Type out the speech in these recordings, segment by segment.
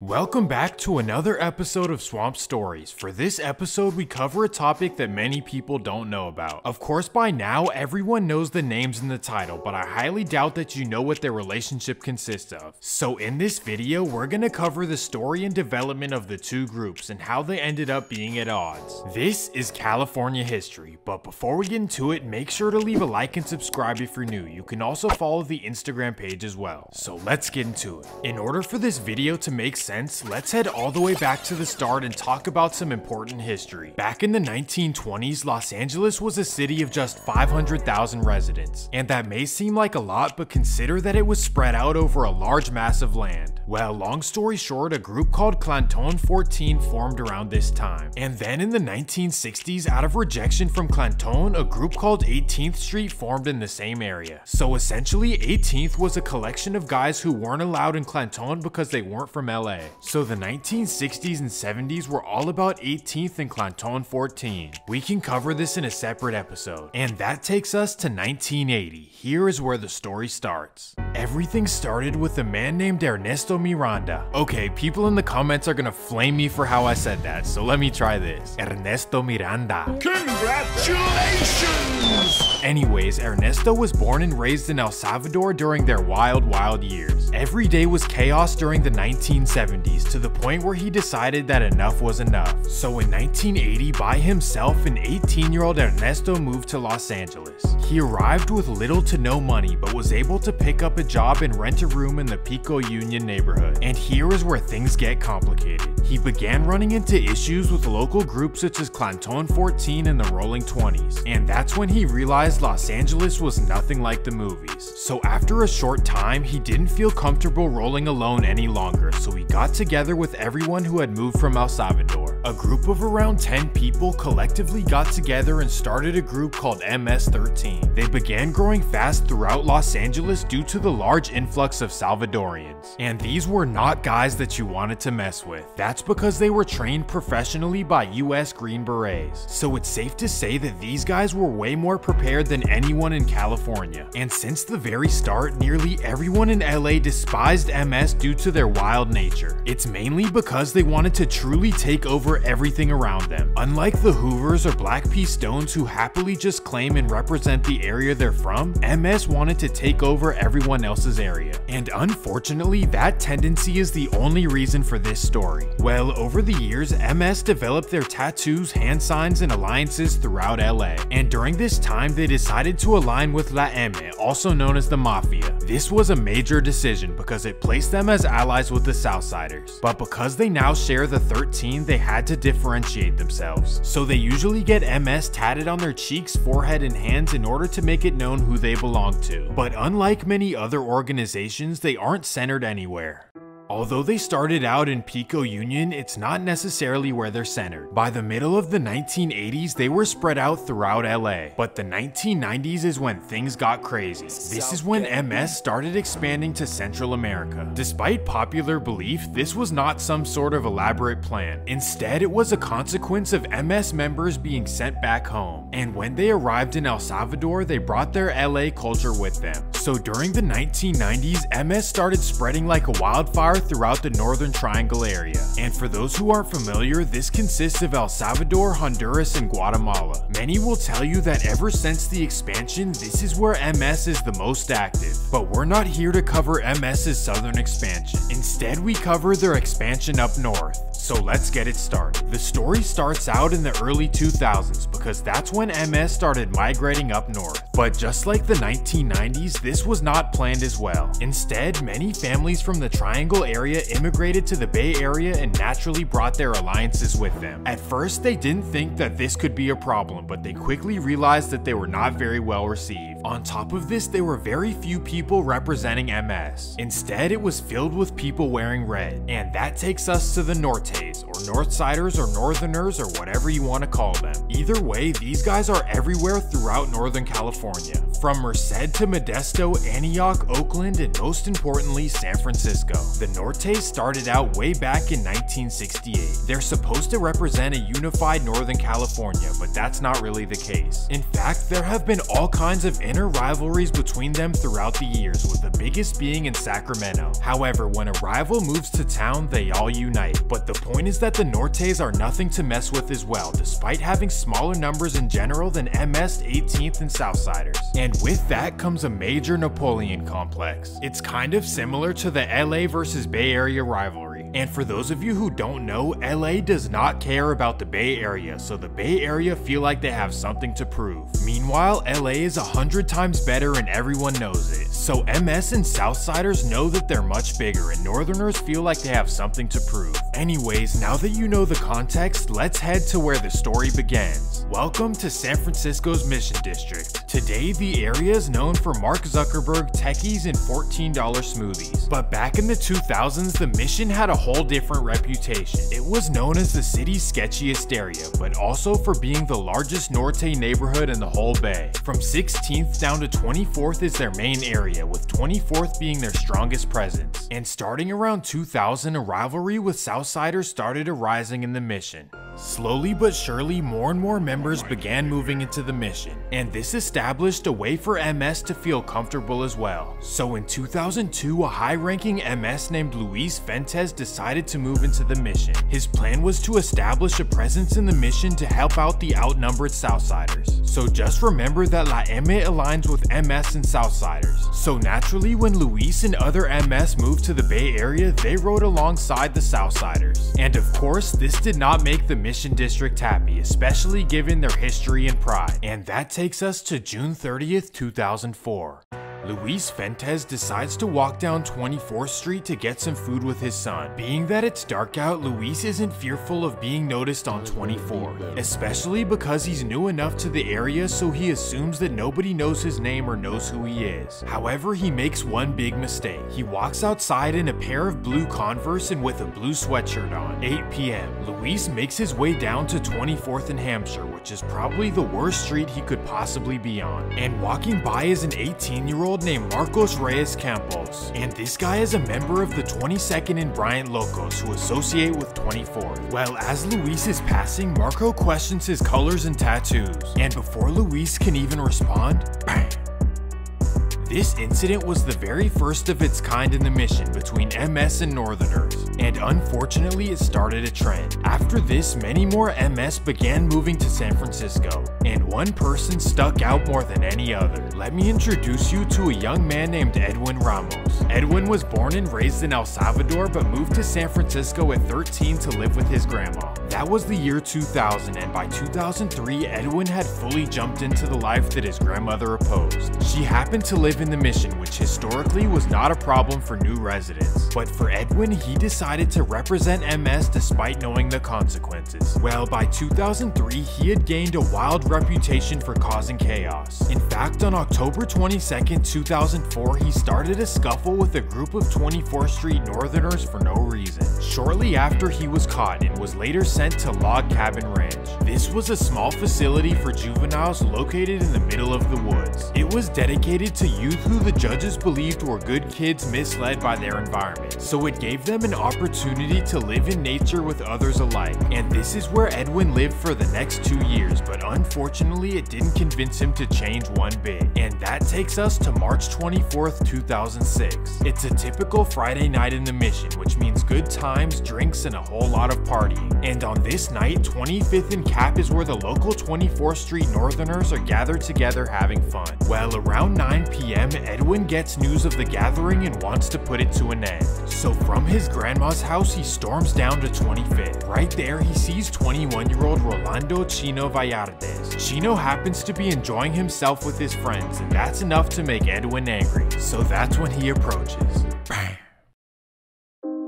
Welcome back to another episode of Swamp Stories. For this episode, we cover a topic that many people don't know about. Of course, by now, everyone knows the names in the title, but I highly doubt that you know what their relationship consists of. So in this video, we're gonna cover the story and development of the two groups and how they ended up being at odds. This is California history, but before we get into it, make sure to leave a like and subscribe if you're new. You can also follow the Instagram page as well. So let's get into it. In order for this video to make sense, let's head all the way back to the start and talk about some important history. Back in the 1920s, Los Angeles was a city of just 500,000 residents. And that may seem like a lot, but consider that it was spread out over a large mass of land. Well, long story short, a group called CLANTON 14 formed around this time. And then in the 1960s, out of rejection from CLANTON, a group called 18th Street formed in the same area. So essentially, 18th was a collection of guys who weren't allowed in CLANTON because they weren't from LA. So the 1960s and 70s were all about 18th and CLANTON 14. We can cover this in a separate episode. And that takes us to 1980. Here is where the story starts. Everything started with a man named Ernesto Miranda. Okay, people in the comments are gonna flame me for how I said that, so let me try this. Ernesto Miranda. Congratulations! Anyways, Ernesto was born and raised in El Salvador during their wild years. Every day was chaos during the 1970s, to the point where he decided that enough was enough. So in 1980, by himself, an 18-year-old Ernesto moved to Los Angeles. He arrived with little to no money, but was able to pick up a job and rent a room in the Pico Union neighborhood. And here is where things get complicated. He began running into issues with local groups such as CLANTON 14 and the Rolling 20s. And that's when he realized Los Angeles was nothing like the movies. So after a short time, he didn't feel comfortable rolling alone any longer, so he got together with everyone who had moved from El Salvador. A group of around 10 people collectively got together and started a group called MS-13. They began growing fast throughout Los Angeles due to the large influx of Salvadorians. And these were not guys that you wanted to mess with. That's because they were trained professionally by US Green Berets. So it's safe to say that these guys were way more prepared than anyone in California. And since the very start, nearly everyone in LA despised MS due to their wild nature. It's mainly because they wanted to truly take over everything around them. Unlike the Hoovers or Black P. Stones who happily just claim and represent the area they're from, MS wanted to take over everyone else's area. And unfortunately, that tendency is the only reason for this story. Well, over the years, MS developed their tattoos, hand signs, and alliances throughout LA. And during this time, they decided to align with La M, also known as the Mafia. This was a major decision because it placed them as allies with the Southsiders. But because they now share the 13, they had to differentiate themselves. So they usually get MS tatted on their cheeks, forehead, and hands in order to make it known who they belong to. But unlike many other organizations, they aren't centered anywhere. Although they started out in Pico Union, it's not necessarily where they're centered. By the middle of the 1980s, they were spread out throughout LA. But the 1990s is when things got crazy. This is when MS started expanding to Central America. Despite popular belief, this was not some sort of elaborate plan. Instead, it was a consequence of MS members being sent back home. And when they arrived in El Salvador, they brought their LA culture with them. So during the 1990s, MS started spreading like a wildfire throughout the Northern Triangle area. And for those who aren't familiar, this consists of El Salvador, Honduras, and Guatemala. Many will tell you that ever since the expansion, this is where MS is the most active. But we're not here to cover MS's southern expansion. Instead, we cover their expansion up north. So let's get it started. The story starts out in the early 2000s because that's when MS started migrating up north. But just like the 1990s, this was not planned as well. Instead, many families from the Triangle area immigrated to the Bay Area and naturally brought their alliances with them. At first, they didn't think that this could be a problem, but they quickly realized that they were not very well received. On top of this, there were very few people representing MS. Instead, it was filled with people wearing red. And that takes us to the Nortes, or Northsiders, or Northerners, or whatever you want to call them. Either way, these guys are everywhere throughout Northern California. from Merced to Modesto, Antioch, Oakland, and most importantly, San Francisco. The Nortes started out way back in 1968. They're supposed to represent a unified Northern California, but that's not really the case. In fact, there have been all kinds of inner rivalries between them throughout the years, with the biggest being in Sacramento. However, when a rival moves to town, they all unite. But the point is that the Nortes are nothing to mess with as well, despite having smaller numbers in general than MS, 18th, and Southsiders. And with that comes a major Napoleon complex. It's kind of similar to the LA versus Bay Area rivalry. And for those of you who don't know, LA does not care about the Bay Area, so the Bay Area feel like they have something to prove. Meanwhile, LA is 100 times better and everyone knows it. So MS and Southsiders know that they're much bigger, and Northerners feel like they have something to prove. Anyways, now that you know the context, let's head to where the story begins. Welcome to San Francisco's Mission District. Today, the area is known for Mark Zuckerberg, techies, and $14 smoothies. But back in the 2000s, the Mission had a whole different reputation. It was known as the city's sketchiest area, but also for being the largest Norte neighborhood in the whole Bay. From 16th down to 24th is their main area, with 24th being their strongest presence. And starting around 2000, a rivalry with Southsiders started arising in the Mission. Slowly but surely, more and more members began moving into the Mission, and this established a way for MS to feel comfortable as well. So in 2002, a high-ranking MS named Luis Fentes decided to move into the Mission. His plan was to establish a presence in the Mission to help out the outnumbered Southsiders. So just remember that La M aligns with MS and Southsiders. So naturally, when Luis and other MS moved to the Bay Area, they rode alongside the Southsiders. And of course, this did not make the Mission District happy, especially given their history and pride. And that takes us to June 30th, 2004. Luis Fentes decides to walk down 24th Street to get some food with his son. Being that it's dark out, Luis isn't fearful of being noticed on 24, especially because he's new enough to the area, so he assumes that nobody knows his name or knows who he is. However, he makes one big mistake. He walks outside in a pair of blue Converse and with a blue sweatshirt on. 8 p.m. Luis makes his way down to 24th and Hampshire, which is probably the worst street he could possibly be on. And walking by is an 18-year-old named Marcos Reyes-Campos, and this guy is a member of the 22nd and Bryant Locos who associate with 24th. Well, as Luis is passing, Marco questions his colors and tattoos, and before Luis can even respond, bang! This incident was the very first of its kind in the Mission between MS and Northerners, and unfortunately it started a trend. After this, many more MS began moving to San Francisco, and one person stuck out more than any other. Let me introduce you to a young man named Edwin Ramos. Edwin was born and raised in El Salvador but moved to San Francisco at 13 to live with his grandma. That was the year 2000, and by 2003, Edwin had fully jumped into the life that his grandmother opposed. She happened to live in the Mission, which historically was not a problem for new residents. But for Edwin, he decided to represent MS despite knowing the consequences. Well, by 2003, he had gained a wild reputation for causing chaos. In fact, on October 22nd, 2004, he started a scuffle with a group of 24th Street Northerners for no reason. Shortly after, he was caught and was later sent to Log Cabin Ranch. This was a small facility for juveniles located in the middle of the woods. It was dedicated to youth who the judges believed were good kids misled by their environment, so it gave them an opportunity to live in nature with others alike. And this is where Edwin lived for the next 2 years, but unfortunately it didn't convince him to change one bit. And that takes us to March 24th, 2006. It's a typical Friday night in the Mission, which means good times, drinks, and a whole lot of partying. And on this night, 25th and CAPP is where the local 24th Street Northerners are gathered together having fun. Well, around 9 p.m., Edwin gets news of the gathering and wants to put it to an end. So from his grandma's house, he storms down to 25th. Right there, he sees 21-year-old Rolando Chino Vallardes. Chino happens to be enjoying himself with his friends, and that's enough to make Edwin angry. So that's when he approaches. Bang!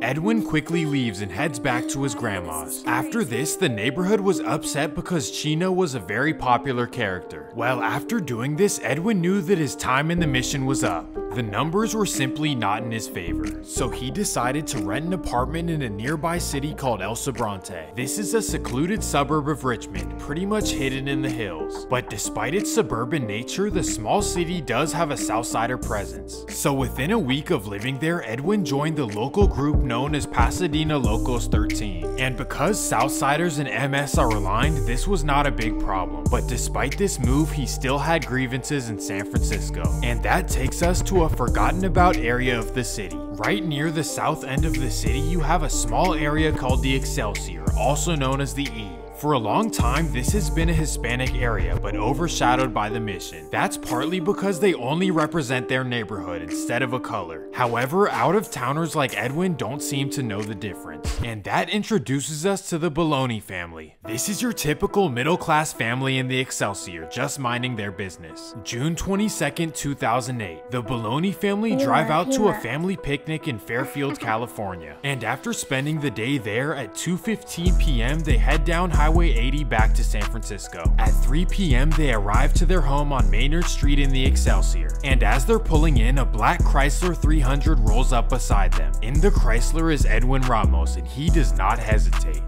Edwin quickly leaves and heads back to his grandma's. After this, the neighborhood was upset because Chino was a very popular character. Well, after doing this, Edwin knew that his time in the Mission was up. The numbers were simply not in his favor, so he decided to rent an apartment in a nearby city called El Sobrante. This is a secluded suburb of Richmond, pretty much hidden in the hills. But despite its suburban nature, the small city does have a Southsider presence. So within a week of living there, Edwin joined the local group known as Pasadena Locos 13. And because Southsiders and MS are aligned, this was not a big problem. But despite this move, he still had grievances in San Francisco. And that takes us to a forgotten about area of the city. Right near the south end of the city, you have a small area called the Excelsior, also known as the E. For a long time, this has been a Hispanic area, but overshadowed by the Mission. That's partly because they only represent their neighborhood instead of a color. However, out-of-towners like Edwin don't seem to know the difference. And that introduces us to the Bologna family. This is your typical middle-class family in the Excelsior, just minding their business. June 22nd, 2008. The Bologna family drive out to a family picnic in Fairfield, California. And after spending the day there, at 2:15 p.m. they head down Highway 80 back to San Francisco. At 3 p.m. they arrive to their home on Maynard Street in the Excelsior. And as they're pulling in, a black Chrysler 300 rolls up beside them. In the Chrysler is Edwin Ramos, and he does not hesitate.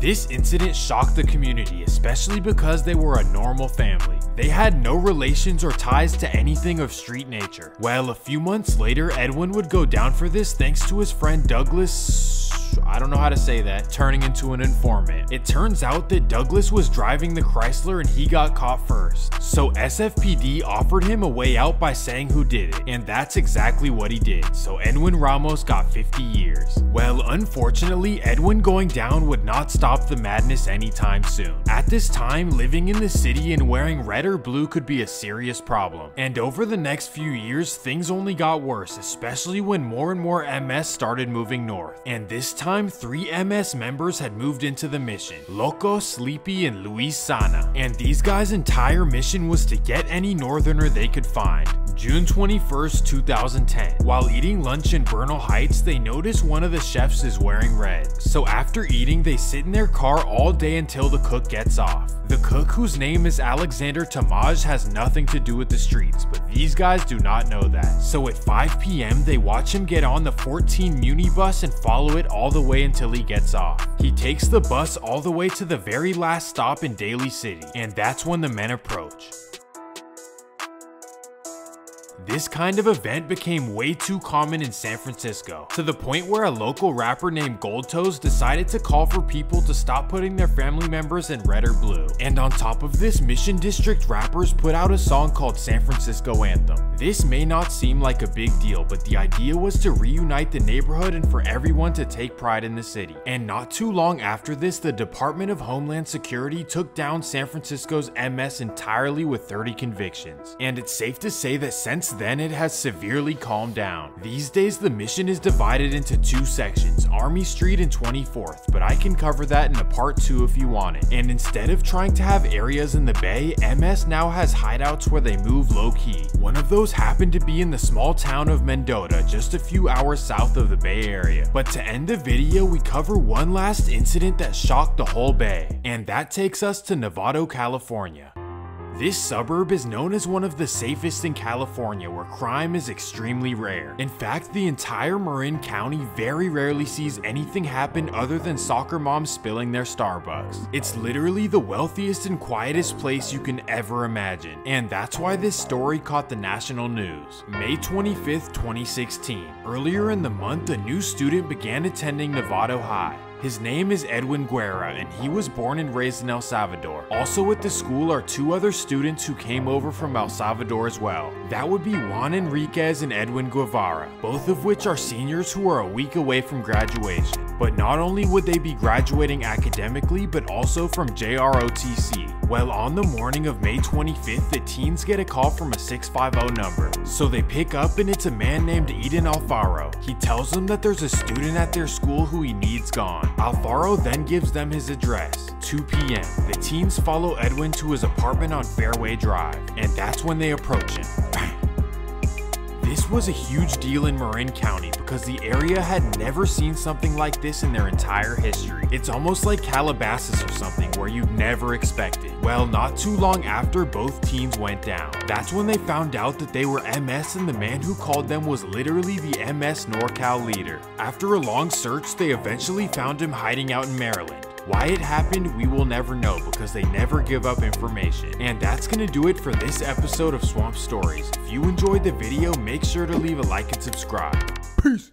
This incident shocked the community, especially because they were a normal family. They had no relations or ties to anything of street nature. Well, a few months later, Edwin would go down for this thanks to his friend Douglas, I don't know how to say that, turning into an informant. It turns out that Douglas was driving the Chrysler and he got caught first. So SFPD offered him a way out by saying who did it, and that's exactly what he did. So Edwin Ramos got 50 years. Well, unfortunately, Edwin going down would not stop the madness anytime soon. At this time, living in the city and wearing red or blue could be a serious problem. And over the next few years, things only got worse, especially when more and more MS started moving north. And this time, 3 MS members had moved into the mission: Loco, Sleepy, and Luis Sana. And these guys' entire mission was to get any northerner they could find. June 21st, 2010. While eating lunch in Bernal Heights, they notice one of the chefs is wearing red. So after eating, they sit in their car all day until the cook gets off. The cook, whose name is Alexander TEMAJ, has nothing to do with the streets, but these guys do not know that. So at 5 p.m. they watch him get on the 14 Muni bus and follow it all the way until he gets off. He takes the bus all the way to the very last stop in Daly City, and that's when the men approach. This kind of event became way too common in San Francisco, to the point where a local rapper named GOLDTOES decided to call for people to stop putting their family members in red or blue. And on top of this, Mission District rappers put out a song called San Francisco Anthem. This may not seem like a big deal, but the idea was to reunite the neighborhood and for everyone to take pride in the city. And not too long after this, the Department of Homeland Security took down San Francisco's MS entirely with 30 convictions. And it's safe to say that since then it has severely calmed down. These days the mission is divided into 2 sections, Army Street and 24th, but I can cover that in a part 2 if you want it. And instead of trying to have areas in the Bay, MS now has hideouts where they move low-key. One of those happened to be in the small town of Mendota, just a few hours south of the Bay Area. But to end the video, we cover one last incident that shocked the whole Bay, and that takes us to Novato, California. This suburb is known as one of the safest in California, where crime is extremely rare. In fact, the entire Marin County very rarely sees anything happen other than soccer moms spilling their Starbucks. It's literally the wealthiest and quietest place you can ever imagine, and that's why this story caught the national news. May 25th, 2016. Earlier in the month, a new student began attending Novato High. His name is Edwin GUERRA, and he was born and raised in El Salvador. Also at the school are 2 other students who came over from El Salvador as well. That would be Juan Enriquez and Edwin GUEVARA, both of which are seniors who are a week away from graduation. But not only would they be graduating academically, but also from JROTC. Well, on the morning of May 25th, the teens get a call from a 650 number. So they pick up, and it's a man named Eden ALFARO. He tells them that there's a student at their school who he needs gone. ALFARO then gives them his address, 2 p.m. The teens follow Edwin to his apartment on Fairway Drive, and that's when they approach him. This was a huge deal in Marin County because the area had never seen something like this in their entire history. It's almost like Calabasas or something where you'd never expect it. Well, not too long after both teens went down, that's when they found out that they were MS and the man who called them was literally the MS NorCal leader. After a long search, they eventually found him hiding out in Maryland. Why it happened, we will never know because they never give up information. And that's gonna do it for this episode of Swamp Stories. If you enjoyed the video, make sure to leave a like and subscribe. Peace!